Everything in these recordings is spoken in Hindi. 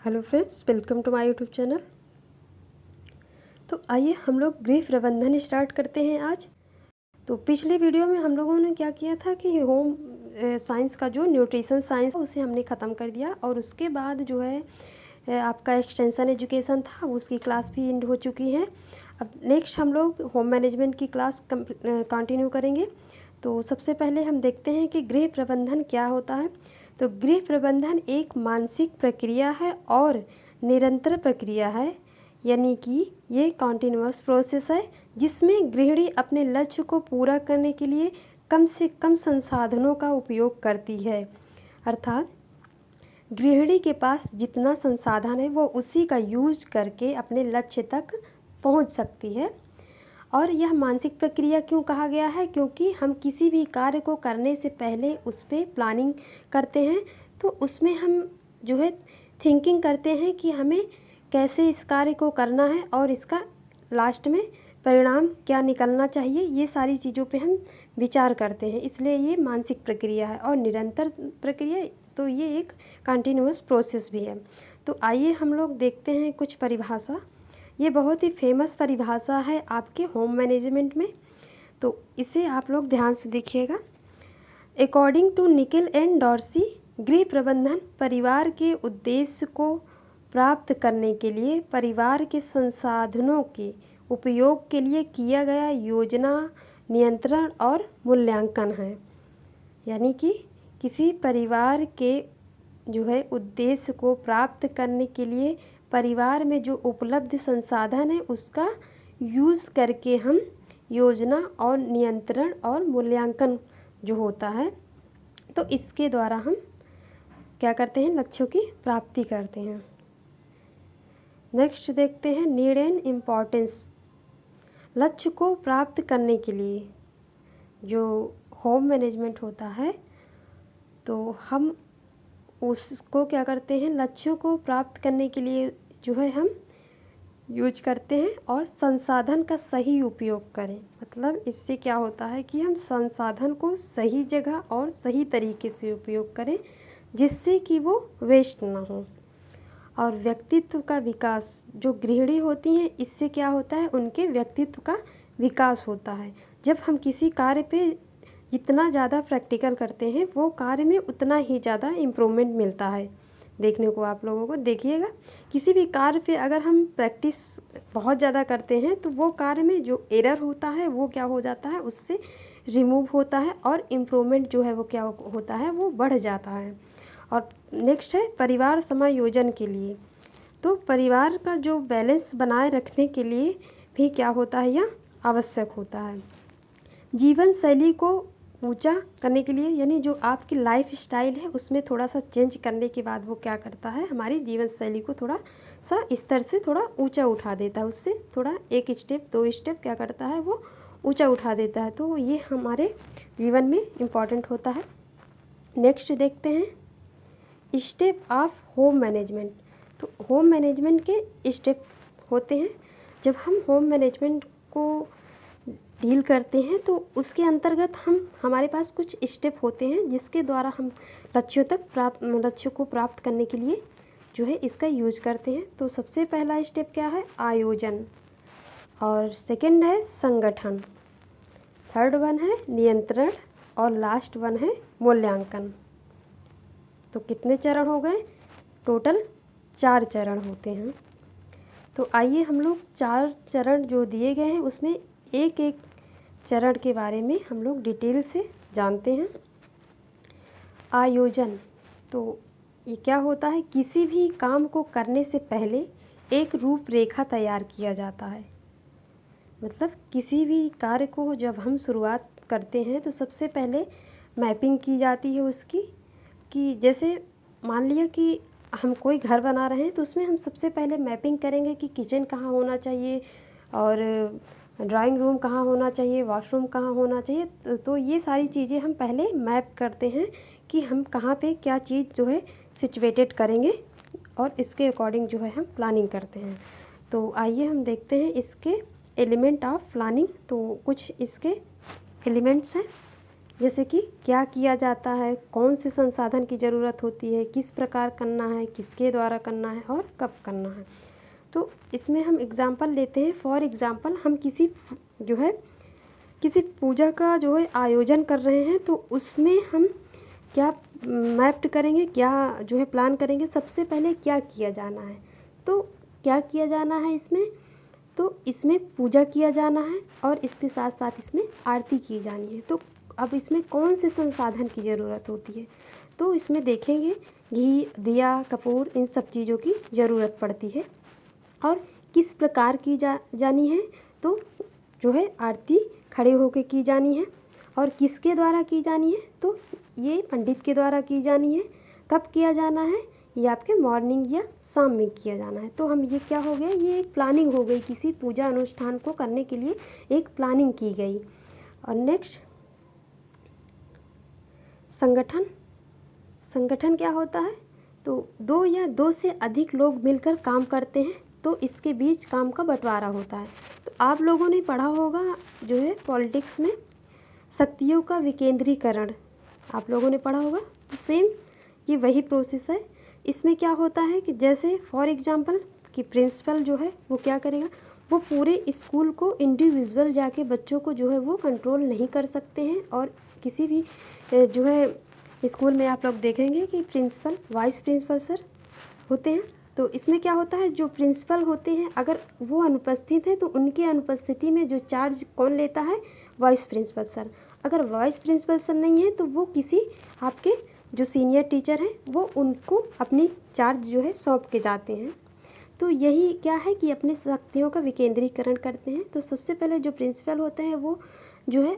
Hello friends, welcome to my YouTube channel. तो आइए हम लोग गृह प्रबंधन स्टार्ट करते हैं आज। तो पिछले वीडियो में हम लोगों ने क्या किया था कि होम साइंस का जो न्यूट्रिशन साइंस उसे हमने ख़त्म कर दिया, और उसके बाद जो है आपका एक्सटेंशन एजुकेशन था, उसकी क्लास भी एंड हो चुकी है। अब नेक्स्ट हम लोग होम मैनेजमेंट की क्लास कंटिन्यू करेंगे। तो सबसे पहले हम देखते हैं कि गृह प्रबंधन क्या होता है। तो गृह प्रबंधन एक मानसिक प्रक्रिया है और निरंतर प्रक्रिया है, यानी कि ये कॉन्टिन्यूअस प्रोसेस है जिसमें गृहिणी अपने लक्ष्य को पूरा करने के लिए कम से कम संसाधनों का उपयोग करती है। अर्थात गृहिणी के पास जितना संसाधन है वो उसी का यूज करके अपने लक्ष्य तक पहुंच सकती है। और यह मानसिक प्रक्रिया क्यों कहा गया है? क्योंकि हम किसी भी कार्य को करने से पहले उस पर प्लानिंग करते हैं, तो उसमें हम जो है थिंकिंग करते हैं कि हमें कैसे इस कार्य को करना है और इसका लास्ट में परिणाम क्या निकलना चाहिए। ये सारी चीज़ों पे हम विचार करते हैं, इसलिए ये मानसिक प्रक्रिया है। और निरंतर प्रक्रिया तो ये एक कंटिन्यूअस प्रोसेस भी है। तो आइए हम लोग देखते हैं कुछ परिभाषा। ये बहुत ही फेमस परिभाषा है आपके होम मैनेजमेंट में, तो इसे आप लोग ध्यान से देखिएगा। According to Nickell and Dorsey, गृह प्रबंधन परिवार के उद्देश्य को प्राप्त करने के लिए परिवार के संसाधनों के उपयोग के लिए किया गया योजना, नियंत्रण और मूल्यांकन है। यानी कि किसी परिवार के जो है उद्देश्य को प्राप्त करने के लिए परिवार में जो उपलब्ध संसाधन है उसका यूज़ करके हम योजना और नियंत्रण और मूल्यांकन जो होता है, तो इसके द्वारा हम क्या करते हैं, लक्ष्यों की प्राप्ति करते हैं। नेक्स्ट देखते हैं नीड एंड इम्पॉर्टेंस। लक्ष्य को प्राप्त करने के लिए जो होम मैनेजमेंट होता है, तो हम उसको क्या करते हैं, लक्ष्यों को प्राप्त करने के लिए जो है हम यूज करते हैं और संसाधन का सही उपयोग करें। मतलब इससे क्या होता है कि हम संसाधन को सही जगह और सही तरीके से उपयोग करें जिससे कि वो वेस्ट ना हो। और व्यक्तित्व का विकास, जो गृहिणी होती हैं इससे क्या होता है, उनके व्यक्तित्व का विकास होता है। जब हम किसी कार्य पे जितना ज़्यादा प्रैक्टिकल करते हैं वो कार्य में उतना ही ज़्यादा इम्प्रूवमेंट मिलता है देखने को। आप लोगों को देखिएगा, किसी भी कार्य पे अगर हम प्रैक्टिस बहुत ज़्यादा करते हैं तो वो कार्य में जो एरर होता है वो क्या हो जाता है, उससे रिमूव होता है और इम्प्रूवमेंट जो है वो क्या होता है, वो बढ़ जाता है। और नेक्स्ट है परिवार समायोजन के लिए। तो परिवार का जो बैलेंस बनाए रखने के लिए भी क्या होता है, यह आवश्यक होता है। जीवन शैली को ऊंचा करने के लिए, यानी जो आपकी लाइफ स्टाइल है उसमें थोड़ा सा चेंज करने के बाद वो क्या करता है, हमारी जीवन शैली को थोड़ा सा स्तर से थोड़ा ऊंचा उठा देता है। उससे थोड़ा एक स्टेप दो स्टेप क्या करता है, वो ऊंचा उठा देता है। तो ये हमारे जीवन में इम्पॉर्टेंट होता है। नेक्स्ट देखते हैं स्टेप ऑफ होम मैनेजमेंट। तो होम मैनेजमेंट के स्टेप होते हैं। जब हम होम मैनेजमेंट को डील करते हैं तो उसके अंतर्गत हमारे पास कुछ स्टेप होते हैं जिसके द्वारा हम लक्ष्यों को प्राप्त करने के लिए जो है इसका यूज करते हैं। तो सबसे पहला स्टेप क्या है, आयोजन। और सेकंड है संगठन, थर्ड वन है नियंत्रण, और लास्ट वन है मूल्यांकन। तो कितने चरण हो गए, टोटल 4 चरण होते हैं। तो आइए हम लोग 4 चरण जो दिए गए हैं उसमें एक एक चरण के बारे में हम लोग डिटेल से जानते हैं। आयोजन, तो ये क्या होता है, किसी भी काम को करने से पहले एक रूपरेखा तैयार किया जाता है। मतलब किसी भी कार्य को जब हम शुरुआत करते हैं तो सबसे पहले मैपिंग की जाती है उसकी, कि जैसे मान लिया कि हम कोई घर बना रहे हैं तो उसमें हम सबसे पहले मैपिंग करेंगे कि किचन कहाँ होना चाहिए और ड्राइंग रूम कहाँ होना चाहिए, वॉशरूम कहाँ होना चाहिए। तो ये सारी चीज़ें हम पहले मैप करते हैं कि हम कहाँ पे क्या चीज़ जो है सिचुएटेड करेंगे, और इसके अकॉर्डिंग जो है हम प्लानिंग करते हैं। तो आइए हम देखते हैं इसके एलिमेंट ऑफ प्लानिंग। तो कुछ इसके एलिमेंट्स हैं जैसे कि क्या किया जाता है, कौन से संसाधन की ज़रूरत होती है, किस प्रकार करना है, किसके द्वारा करना है और कब करना है। तो इसमें हम एग्ज़ाम्पल लेते हैं। फॉर एग्ज़ाम्पल हम किसी पूजा का आयोजन कर रहे हैं, तो उसमें हम क्या मैप्ड करेंगे, क्या प्लान करेंगे। सबसे पहले क्या किया जाना है, तो क्या किया जाना है इसमें, तो इसमें पूजा किया जाना है और इसके साथ साथ इसमें आरती की जानी है। तो अब इसमें कौन से संसाधन की ज़रूरत होती है, तो इसमें देखेंगे घी, दिया, कपूर, इन सब चीज़ों की ज़रूरत पड़ती है। और किस प्रकार की जानी है, तो आरती खड़े होकर की जानी है। और किसके द्वारा की जानी है, तो ये पंडित के द्वारा की जानी है। कब किया जाना है, ये आपके मॉर्निंग या शाम में किया जाना है। तो हम ये क्या हो गया, ये एक प्लानिंग हो गई, किसी पूजा अनुष्ठान को करने के लिए एक प्लानिंग की गई। और नेक्स्ट संगठन क्या होता है, तो दो या दो से अधिक लोग मिलकर काम करते हैं, तो इसके बीच काम का बंटवारा होता है। तो आप लोगों ने पढ़ा होगा पॉलिटिक्स में शक्तियों का विकेंद्रीकरण, आप लोगों ने पढ़ा होगा। तो सेम ये वही प्रोसेस है। इसमें क्या होता है कि जैसे फॉर एग्जांपल कि प्रिंसिपल वो क्या करेगा, वो पूरे स्कूल को इंडिविजुअल जाके बच्चों को वो कंट्रोल नहीं कर सकते हैं। और किसी भी स्कूल में आप लोग देखेंगे कि प्रिंसिपल, वाइस प्रिंसिपल सर होते हैं। तो इसमें क्या होता है, जो प्रिंसिपल होते हैं अगर वो अनुपस्थित है, तो उनकी अनुपस्थिति में जो चार्ज कौन लेता है, वाइस प्रिंसिपल सर। अगर वाइस प्रिंसिपल सर नहीं है, तो वो किसी आपके जो सीनियर टीचर हैं वो उनको अपनी चार्ज सौंप के जाते हैं। तो यही क्या है कि अपने शक्तियों का विकेंद्रीकरण करते हैं। तो सबसे पहले जो प्रिंसिपल होते हैं वो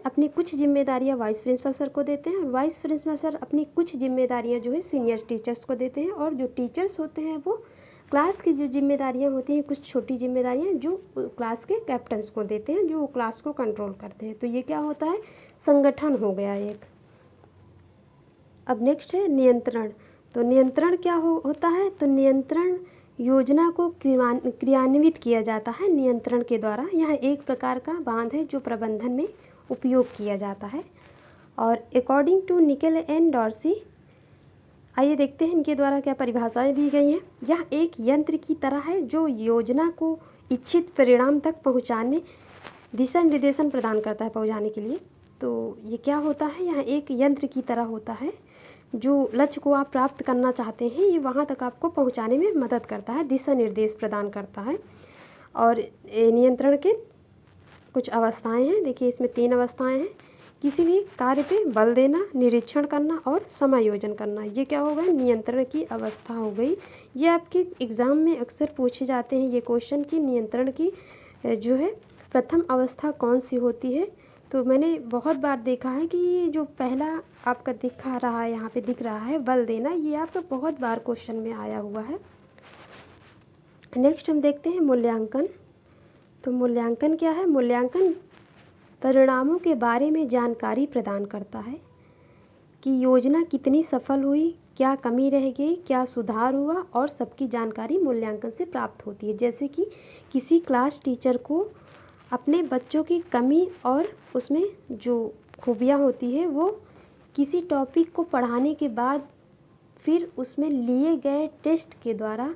अपनी कुछ जिम्मेदारियां वाइस प्रिंसिपल सर को देते हैं, और वाइस प्रिंसिपल सर अपनी कुछ जिम्मेदारियां सीनियर टीचर्स को देते हैं। और जो टीचर्स होते हैं वो क्लास की जो जिम्मेदारियां होती हैं, कुछ छोटी जिम्मेदारियां जो क्लास के कैप्टन्स को देते हैं, जो क्लास को कंट्रोल करते हैं। तो ये क्या होता है, संगठन हो गया एक। अब नेक्स्ट है नियंत्रण। तो नियंत्रण क्या होता है, तो नियंत्रण योजना को क्रियान्वित किया जाता है नियंत्रण के द्वारा। यह एक प्रकार का बांध है जो प्रबंधन में उपयोग किया जाता है। और according to Nickell and Dorsey, आइए देखते हैं इनके द्वारा क्या परिभाषाएं दी गई हैं। यह एक यंत्र की तरह है जो योजना को इच्छित परिणाम तक पहुंचाने दिशा निर्देशन प्रदान करता है पहुंचाने के लिए। तो ये क्या होता है, यह एक यंत्र की तरह होता है जो लक्ष्य को आप प्राप्त करना चाहते हैं, ये वहाँ तक आपको पहुँचाने में मदद करता है, दिशा निर्देश प्रदान करता है। और नियंत्रण के कुछ अवस्थाएं हैं, देखिए इसमें 3 अवस्थाएं हैं। किसी भी कार्य पे बल देना, निरीक्षण करना और समायोजन करना, ये क्या हो गया, नियंत्रण की अवस्था हो गई। ये आपके एग्ज़ाम में अक्सर पूछे जाते हैं ये क्वेश्चन कि नियंत्रण की प्रथम अवस्था कौन सी होती है। तो मैंने बहुत बार देखा है कि ये जो पहला आपका दिखा रहा है, यहाँ पे दिख रहा है बल देना, ये आपका बहुत बार क्वेश्चन में आया हुआ है। नेक्स्ट हम देखते हैं मूल्यांकन। तो मूल्यांकन क्या है, मूल्यांकन परिणामों के बारे में जानकारी प्रदान करता है कि योजना कितनी सफल हुई, क्या कमी रह गई, क्या सुधार हुआ, और सबकी जानकारी मूल्यांकन से प्राप्त होती है। जैसे कि किसी क्लास टीचर को अपने बच्चों की कमी और उसमें जो खूबियाँ होती है वो किसी टॉपिक को पढ़ाने के बाद फिर उसमें लिए गए टेस्ट के द्वारा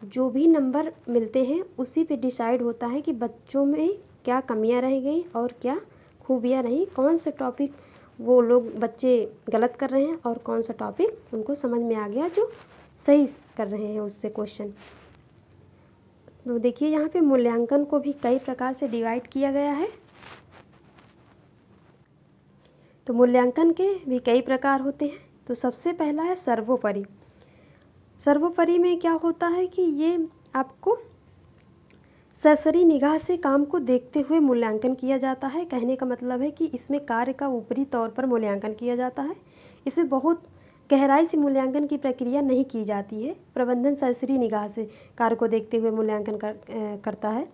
जो भी नंबर मिलते हैं उसी पे डिसाइड होता है कि बच्चों में क्या कमियां रह गई और क्या खूबियां रही, कौन सा टॉपिक वो लोग बच्चे गलत कर रहे हैं और कौन सा टॉपिक उनको समझ में आ गया जो सही कर रहे हैं उससे क्वेश्चन। तो देखिए यहाँ पे मूल्यांकन को भी कई प्रकार से डिवाइड किया गया है। तो मूल्यांकन के भी कई प्रकार होते हैं। तो सबसे पहला है सर्वोपरि। सर्वोपरि में क्या होता है कि ये आपको सरसरी निगाह से काम को देखते हुए मूल्यांकन किया जाता है। कहने का मतलब है कि इसमें कार्य का ऊपरी तौर पर मूल्यांकन किया जाता है। इसमें बहुत गहराई से मूल्यांकन की प्रक्रिया नहीं की जाती है। प्रबंधन सरसरी निगाह से कार्य को देखते हुए मूल्यांकन करता है।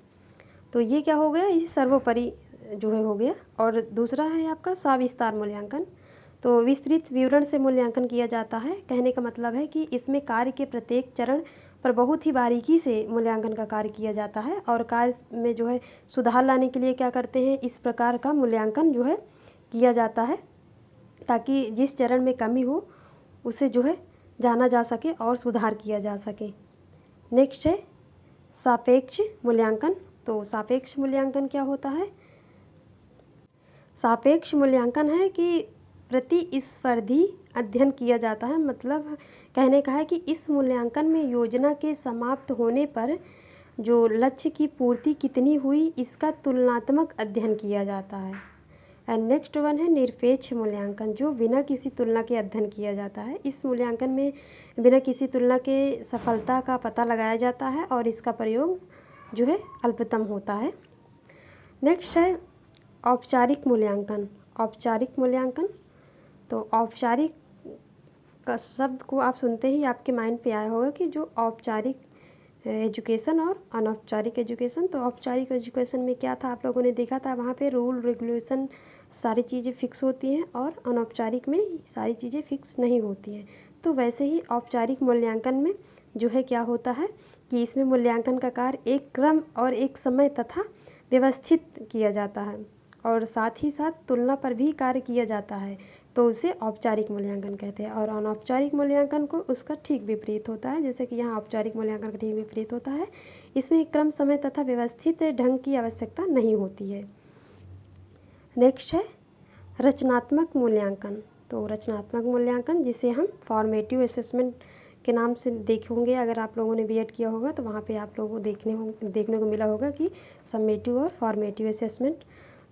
तो ये क्या हो गया, ये सर्वोपरि हो गया। और दूसरा है आपका सविस्तार मूल्यांकन। तो विस्तृत विवरण से मूल्यांकन किया जाता है। कहने का मतलब है कि इसमें कार्य के प्रत्येक चरण पर बहुत ही बारीकी से मूल्यांकन का कार्य किया जाता है। और कार्य में सुधार लाने के लिए क्या करते हैं, इस प्रकार का मूल्यांकन किया जाता है। ताकि जिस चरण में कमी हो उसे जो है जाना जा सके और सुधार किया जा सके। नेक्स्ट है सापेक्ष मूल्यांकन। तो सापेक्ष मूल्यांकन क्या होता है? सापेक्ष मूल्यांकन है कि प्रतिस्पर्धी अध्ययन किया जाता है। मतलब कहने का है कि इस मूल्यांकन में योजना के समाप्त होने पर जो लक्ष्य की पूर्ति कितनी हुई इसका तुलनात्मक अध्ययन किया जाता है। एंड नेक्स्ट वन है निरपेक्ष मूल्यांकन, जो बिना किसी तुलना के अध्ययन किया जाता है। इस मूल्यांकन में बिना किसी तुलना के सफलता का पता लगाया जाता है और इसका प्रयोग जो है अल्पतम होता है। नेक्स्ट है औपचारिक मूल्यांकन। औपचारिक मूल्यांकन, तो औपचारिक का शब्द को आप सुनते ही आपके माइंड पे आया होगा कि जो औपचारिक एजुकेशन और अनौपचारिक एजुकेशन। तो औपचारिक एजुकेशन में क्या था, आप लोगों ने देखा था वहाँ पे रूल रेगुलेशन सारी चीज़ें फिक्स होती हैं और अनौपचारिक में सारी चीज़ें फिक्स नहीं होती हैं। तो वैसे ही औपचारिक मूल्यांकन में जो है क्या होता है कि इसमें मूल्यांकन का कार्य एक क्रम और एक समय तथा व्यवस्थित किया जाता है और साथ ही साथ तुलना पर भी कार्य किया जाता है, तो उसे औपचारिक मूल्यांकन कहते हैं। और अनौपचारिक मूल्यांकन को उसका ठीक विपरीत होता है, जैसे कि यहाँ औपचारिक मूल्यांकन का ठीक विपरीत होता है। इसमें क्रम समय तथा व्यवस्थित ढंग की आवश्यकता नहीं होती है। नेक्स्ट है रचनात्मक मूल्यांकन। तो रचनात्मक मूल्यांकन जिसे हम फॉर्मेटिव असेसमेंट के नाम से देखे होंगे, अगर आप लोगों ने बीएड किया होगा तो वहाँ पे आप लोगों को देखने को मिला होगा कि समेटिव और फॉर्मेटिव असेसमेंट।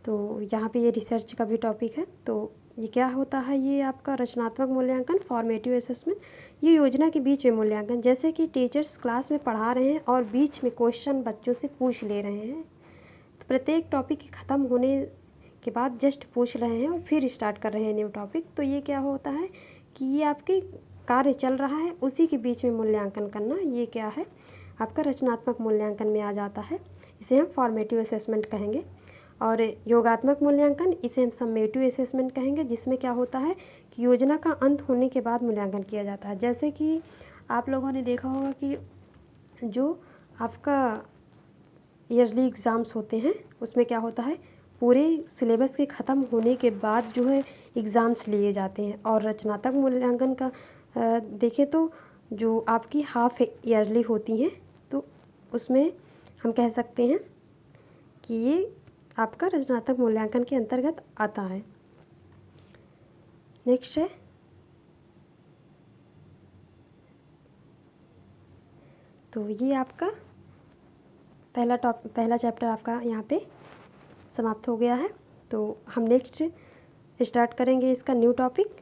तो यहाँ पे ये रिसर्च का भी टॉपिक है। तो ये क्या होता है, ये आपका रचनात्मक मूल्यांकन फॉर्मेटिव असेसमेंट, ये योजना के बीच में मूल्यांकन, जैसे कि टीचर्स क्लास में पढ़ा रहे हैं और बीच में क्वेश्चन बच्चों से पूछ ले रहे हैं। तो प्रत्येक टॉपिक ख़त्म होने के बाद जस्ट पूछ रहे हैं और फिर स्टार्ट कर रहे हैं न्यू टॉपिक। तो ये क्या होता है कि ये आपके कार्य चल रहा है उसी के बीच में मूल्यांकन करना, ये क्या है आपका रचनात्मक मूल्यांकन में आ जाता है। इसे हम फॉर्मेटिव असेसमेंट कहेंगे। और योगात्मक मूल्यांकन इसे हम समेटिव असेसमेंट कहेंगे, जिसमें क्या होता है कि योजना का अंत होने के बाद मूल्यांकन किया जाता है। जैसे कि आप लोगों ने देखा होगा कि जो आपका ईयरली एग्ज़ाम्स होते हैं उसमें क्या होता है पूरे सिलेबस के ख़त्म होने के बाद जो है एग्ज़ाम्स लिए जाते हैं। और रचनात्मक मूल्यांकन का देखें तो जो आपकी हाफ ईयरली होती हैं तो उसमें हम कह सकते हैं कि ये आपका रचनात्मक मूल्यांकन के अंतर्गत आता है। नेक्स्ट है तो ये आपका पहला चैप्टर आपका यहाँ पे समाप्त हो गया है। तो हम नेक्स्ट स्टार्ट करेंगे इसका न्यू टॉपिक।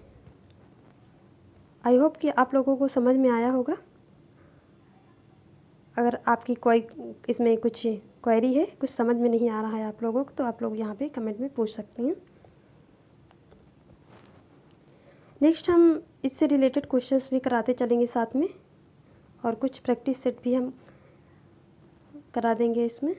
आई होप कि आप लोगों को समझ में आया होगा। अगर आपकी कोई इसमें कुछ क्वेरी है, कुछ समझ में नहीं आ रहा है आप लोगों को, तो आप लोग यहाँ पे कमेंट में पूछ सकती हैं। नेक्स्ट हम इससे रिलेटेड क्वेश्चंस भी कराते चलेंगे साथ में, और कुछ प्रैक्टिस सेट भी हम करा देंगे इसमें।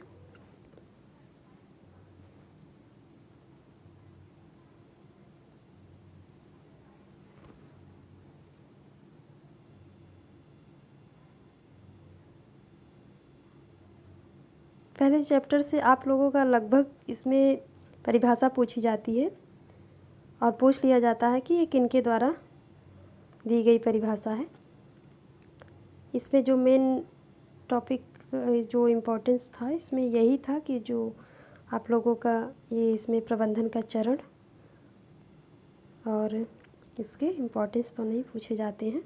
पहले चैप्टर से आप लोगों का लगभग इसमें परिभाषा पूछी जाती है और पूछ लिया जाता है कि ये किनके द्वारा दी गई परिभाषा है। इसमें जो मेन टॉपिक जो इम्पोर्टेंस था इसमें यही था कि जो आप लोगों का ये इसमें प्रबंधन का चरण और इसके इम्पोर्टेंस तो नहीं पूछे जाते हैं,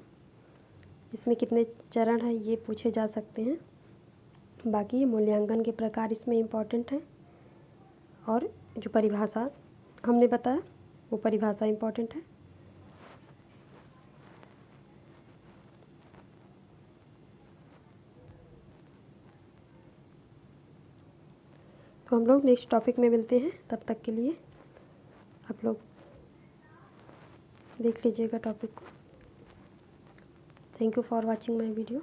इसमें कितने चरण हैं ये पूछे जा सकते हैं। बाकी ये मूल्यांकन के प्रकार इसमें इम्पोर्टेंट है और जो परिभाषा हमने बताया वो परिभाषा इम्पोर्टेंट है। तो हम लोग नेक्स्ट टॉपिक में मिलते हैं, तब तक के लिए आप लोग देख लीजिएगा टॉपिक को। Thank you for watching my video.